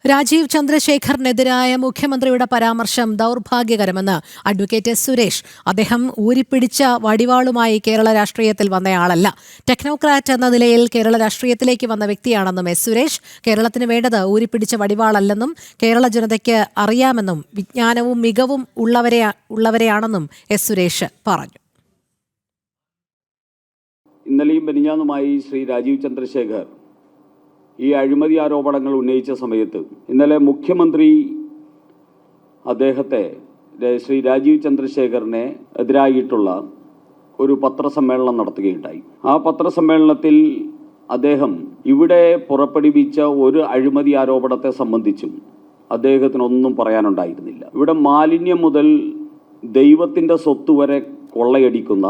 രാജീവ് ചന്ദ്രശേഖറിനെതിരായ മുഖ്യമന്ത്രിയുടെ പരാമർശം ദൗർഭാഗ്യകരമെന്ന് അഡ്വക്കേറ്റ് സുരേഷ്. അദ്ദേഹം ഊരിപ്പിടിച്ച വടിവാളുമായി കേരള രാഷ്ട്രീയത്തിൽ വന്നയാളല്ല. ടെക്നോക്രാറ്റ് എന്ന നിലയിൽ കേരള രാഷ്ട്രീയത്തിലേക്ക് വന്ന വ്യക്തിയാണെന്നും എസ് സുരേഷ്. കേരളത്തിന് വേണ്ടത് ഊരിപ്പിടിച്ച വടിവാളല്ലെന്നും കേരള ജനതയ്ക്ക് അറിയാമെന്നും വിജ്ഞാനവും മികവും ഉള്ളവരെയാണെന്നും എസ് സുരേഷ് പറഞ്ഞു. ഇന്നലെയും മെനിഞ്ഞാന്നുമായി ശ്രീ രാജീവ് ചന്ദ്രശേഖർ ഈ അഴിമതി ആരോപണങ്ങൾ ഉന്നയിച്ച സമയത്ത് ഇന്നലെ മുഖ്യമന്ത്രി അദ്ദേഹത്തെ ശ്രീ രാജീവ് ചന്ദ്രശേഖറിനെ എതിരായിട്ടുള്ള ഒരു പത്രസമ്മേളനം നടത്തുകയുണ്ടായി. ആ പത്രസമ്മേളനത്തിൽ അദ്ദേഹം ഇവിടെ പുറപ്പെടുവിച്ച ഒരു അഴിമതി ആരോപണത്തെ സംബന്ധിച്ചും അദ്ദേഹത്തിനൊന്നും പറയാനുണ്ടായിരുന്നില്ല. ഇവിടെ മാലിന്യം മുതൽ ദൈവത്തിൻ്റെ സ്വത്ത് വരെ കൊള്ളയടിക്കുന്ന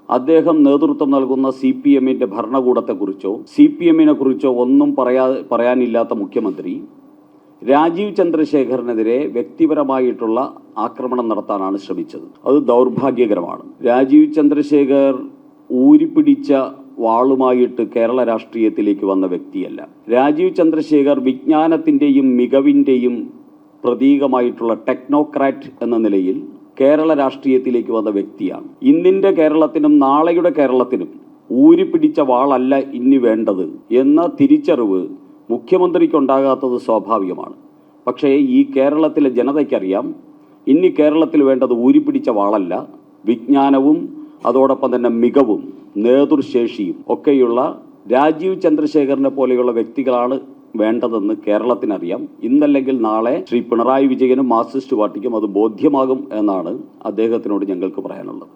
അദ്ദേഹം നേതൃത്വം നൽകുന്ന CPM-ന്റെ ഭരണകൂടത്തെക്കുറിച്ചോ CPM-നെ കുറിച്ചോ ഒന്നും പറയാനില്ലാത്ത മുഖ്യമന്ത്രി രാജീവ് ചന്ദ്രശേഖറിനെതിരെ വ്യക്തിപരമായിട്ടുള്ള ആക്രമണം നടത്താനാണ് ശ്രമിച്ചത്. അത് ദൗർഭാഗ്യകരമാണ്. രാജീവ് ചന്ദ്രശേഖർ ഊരിപ്പിടിച്ച വാളുമായിട്ട് കേരള രാഷ്ട്രീയത്തിലേക്ക് വന്ന വ്യക്തിയല്ല. രാജീവ് ചന്ദ്രശേഖർ വിജ്ഞാനത്തിൻ്റെയും മികവിൻ്റെയും പ്രതീകമായിട്ടുള്ള ടെക്നോക്രാറ്റ് എന്ന നിലയിൽ കേരള രാഷ്ട്രീയത്തിലേക്ക് വന്ന വ്യക്തിയാണ്. ഇന്നിൻ്റെ കേരളത്തിനും നാളെയുടെ കേരളത്തിനും ഊരിപ്പിടിച്ച വാളല്ല ഇനി വേണ്ടത് എന്ന തിരിച്ചറിവ് മുഖ്യമന്ത്രിക്കുണ്ടാകാത്തത് സ്വാഭാവികമാണ്. പക്ഷേ ഈ കേരളത്തിലെ ജനതയ്ക്കറിയാം, ഇനി കേരളത്തിൽ വേണ്ടത് ഊരിപ്പിടിച്ച വാളല്ല, വിജ്ഞാനവും അതോടൊപ്പം തന്നെ മികവും നേതൃശേഷിയും ഒക്കെയുള്ള രാജീവ് ചന്ദ്രശേഖറിനെ പോലെയുള്ള വ്യക്തികളാണ് വേണ്ടതെന്ന് കേരളത്തിനറിയാം. ഇന്നല്ലെങ്കിൽ നാളെ ശ്രീ പിണറായി വിജയനും മാർക്സിസ്റ്റ് പാർട്ടിക്കും അത് ബോധ്യമാകും എന്നാണ് അദ്ദേഹത്തിനോട് ഞങ്ങൾക്ക് പറയാനുള്ളത്.